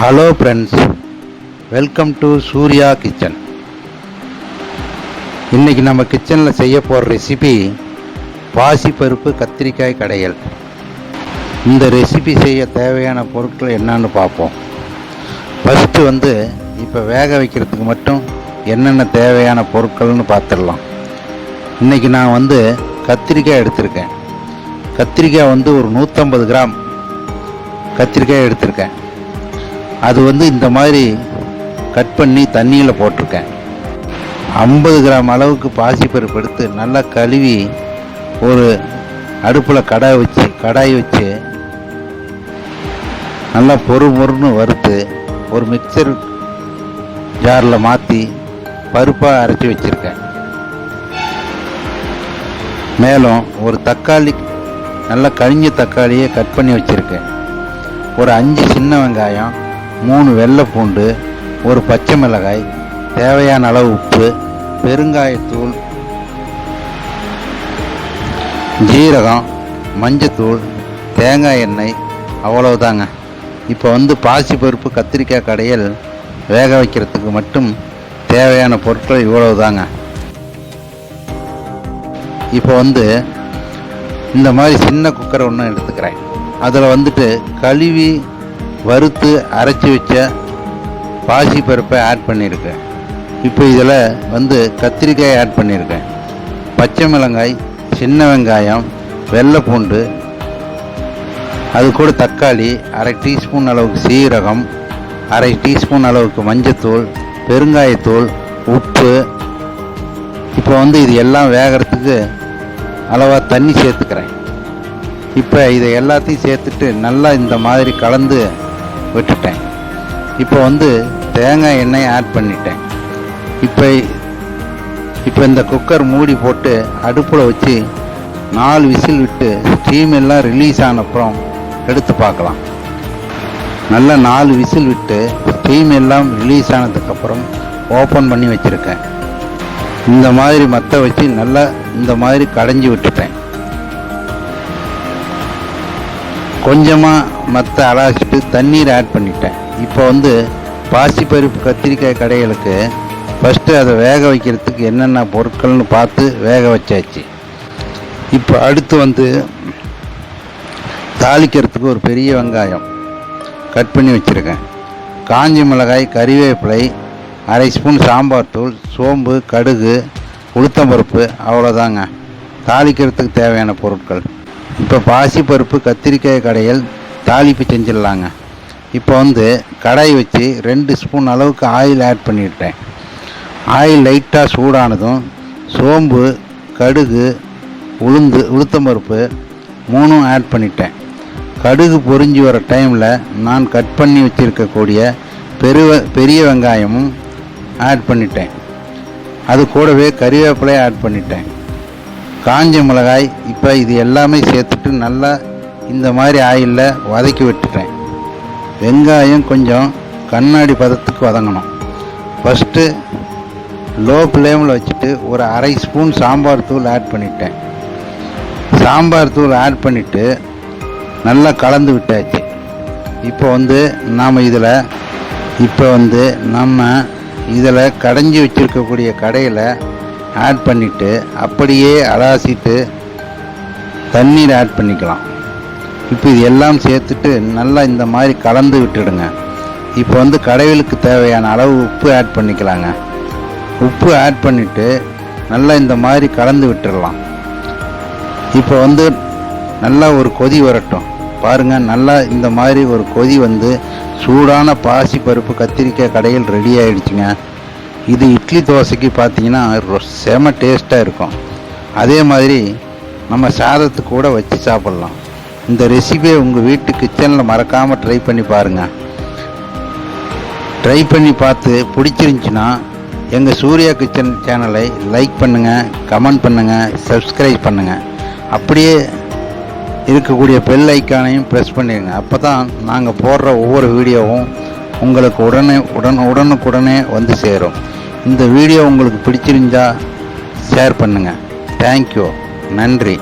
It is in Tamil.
Hello friends, welcome to Surya kitchen. இன்றைக்கி நம்ம கிச்சனில் செய்ய போகிற ரெசிபி பாசிப்பருப்பு கத்திரிக்காய் கடையல். இந்த ரெசிபி செய்ய தேவையான பொருட்கள் என்னன்னு பார்ப்போம். ஃபஸ்ட்டு இப்போ வேக வைக்கிறதுக்கு மட்டும் என்னென்ன தேவையான பொருட்கள்னு பார்த்துடலாம். இன்றைக்கி நான் கத்திரிக்காய் எடுத்திருக்கேன். கத்திரிக்காய் ஒரு 150 கிராம் கத்திரிக்காய் எடுத்திருக்கேன். அது இந்த மாதிரி கட் பண்ணி தண்ணியில் போட்டிருக்கேன். 50 கிராம் அளவுக்கு பாசிப்பருப்பு எடுத்து நல்லா கழுவி ஒரு அடுப்பில் கடாய் வச்சு நல்லா பொறுன்னு வறுத்து ஒரு மிக்சர் ஜாரில் மாற்றி பருப்பாக அரைச்சி வச்சுருக்கேன். மேலும் ஒரு தக்காளி, நல்லா கழிஞ்ச தக்காளியை கட் பண்ணி வச்சுருக்கேன். ஒரு 5 சின்ன வெங்காயம், 3 வெள்ளை பூண்டு, ஒரு பச்சை மிளகாய், தேவையான அளவு உப்பு, பெருங்காயத்தூள், ஜீரகம், மஞ்சத்தூள், தேங்காய் எண்ணெய், அவ்வளவுதாங்க. இப்போ பாசிப்பருப்பு கத்திரிக்காய் கடையல் வேக வைக்கிறதுக்கு மட்டும் தேவையான பொருட்கள் இவ்வளவுதாங்க. இப்போ இந்த மாதிரி சின்ன குக்கரை ஒன்று எடுத்துக்கிறேன். அதில் கழுவி வறுத்து அரைச்சி வச்ச பாசிப்பருப்பை ஆட் பண்ணியிருக்கேன். இப்போ இதில் கத்திரிக்காய் ஆட் பண்ணியிருக்கேன். பச்சை மிளகாய், சின்ன வெங்காயம், வெள்ளை பூண்டு, அது கூட தக்காளி, அரை டீஸ்பூன் அளவுக்கு சீரகம், அரை டீஸ்பூன் அளவுக்கு மஞ்சத்தூள், பெருங்காயத்தூள், உப்பு. இப்போ இது எல்லாம் வேகிறதுக்கு அளவாக தண்ணி சேர்த்துக்கிறேன். இப்போ இதை எல்லாத்தையும் சேர்த்துட்டு நல்லா இந்த மாதிரி கலந்து விட்டுட்டேன். இப்போ தேங்காய் எண்ணெய் ஆட் பண்ணிட்டேன். இப்போ இந்த குக்கர் மூடி போட்டு அடுப்பில் வச்சு 4 விசில் விட்டு ஸ்டீம் எல்லாம் ரிலீஸ் ஆன அப்புறம் எடுத்து பார்க்கலாம். நல்லா 4 விசில் விட்டு ஸ்டீம் எல்லாம் ரிலீஸ் ஆனதுக்கப்புறம் ஓப்பன் பண்ணி வச்சுருக்கேன். இந்த மாதிரி மற்ற வச்சு நல்லா இந்த மாதிரி கடைஞ்சி விட்டுட்டேன். கொஞ்சமாக மற்ற அலாசிட்டு தண்ணீர் ஆட் பண்ணிட்டேன். இப்போ பாசிப்பருப்பு கத்திரிக்காய் கடைகளுக்கு ஃபஸ்ட்டு அதை வேக வைக்கிறதுக்கு என்னென்ன பொருட்கள்னு பார்த்து வேக வச்சாச்சு. இப்போ அடுத்து தாளிக்கிறதுக்கு ஒரு பெரிய வெங்காயம் கட் பண்ணி வச்சுருக்கேன். காஞ்ச மிளகாய், கறிவேப்பிலை, அரை ஸ்பூன் சாம்பார் தூள், சோம்பு, கடுகு, உளுத்தம்பருப்பு, அவ்வளோதாங்க தாளிக்கிறதுக்கு தேவையான பொருட்கள். இப்போ பாசிப்பருப்பு கத்திரிக்காய் கடையல் தாளிப்பு செஞ்சிடலாங்க. இப்போ கடாய் வச்சு 2 ஸ்பூன் அளவுக்கு ஆயில் ஆட் பண்ணிட்டேன். ஆயில் லைட்டாக சூடானதும் சோம்பு, கடுகு, உளுத்தம்பருப்பு 3 ஆட் பண்ணிட்டேன். கடுகு பொரிஞ்சு வர டைமில் நான் கட் பண்ணி வச்சுருக்கக்கூடிய பெரிய வெங்காயமும் ஆட் பண்ணிட்டேன். அது கூடவே கறிவேப்பிலையை ஆட் பண்ணிட்டேன். காஞ்ச மிளகாய். இப்போ இது எல்லாமே சேர்த்துட்டு நல்லா இந்த மாதிரி ஆயிலில் வதக்கி விட்டுட்டேன். வெங்காயம் கொஞ்சம் கண்ணாடி பதத்துக்கு வதங்கணும். ஃபஸ்ட்டு லோ ஃப்ளேமில் வச்சுட்டு ஒரு அரை ஸ்பூன் சாம்பார் தூள் ஆட் பண்ணிட்டேன். சாம்பார் தூள் ஆட் பண்ணிவிட்டு நல்லா கலந்து விட்டாச்சு. இப்போ நாம் இதில் கடைஞ்சி வச்சுருக்கக்கூடிய கடையில் ஆட் பண்ணிவிட்டு அப்படியே அலாசிட்டு தண்ணீர் ஆட் பண்ணிக்கலாம். இப்போ இது எல்லாம் சேர்த்துட்டு நல்லா இந்த மாதிரி கலந்து விட்டுடுங்க. இப்போ கடைகளுக்கு தேவையான அளவு உப்பு ஆட் பண்ணிக்கலாங்க. உப்பு ஆட் பண்ணிவிட்டு நல்லா இந்த மாதிரி கலந்து விட்டுடலாம். இப்போ நல்லா ஒரு கொதி வரட்டும். பாருங்கள், நல்லா இந்த மாதிரி ஒரு கொதி சூடான பாசிப்பருப்பு கத்திரிக்காய் கடையில் ரெடி ஆகிடுச்சுங்க. இது இட்லி தோசைக்கு பார்த்தீங்கன்னா செம டேஸ்ட்டாக இருக்கும். அதே மாதிரி நம்ம சாதத்துக்கு கூட வச்சு சாப்பிட்லாம். இந்த ரெசிபியை உங்கள் வீட்டு கிச்சனில் மறக்காமல் ட்ரை பண்ணி பாருங்கள். ட்ரை பண்ணி பார்த்து பிடிச்சிருந்துச்சின்னா எங்கள் சூர்யா கிச்சன் சேனலை லைக் பண்ணுங்கள், கமெண்ட் பண்ணுங்கள், சப்ஸ்கிரைப் பண்ணுங்கள். அப்படியே இருக்கக்கூடிய பெல் ஐக்கானையும் ப்ரெஸ் பண்ணிடுங்க. அப்போ தான் நாங்கள் போடுற ஒவ்வொரு வீடியோவும் உங்களுக்கு உடனுக்குடனே சேரும். இந்த வீடியோ உங்களுக்கு பிடிச்சிருந்தா ஷேர் பண்ணுங்கள். தேங்க்யூ. நன்றி.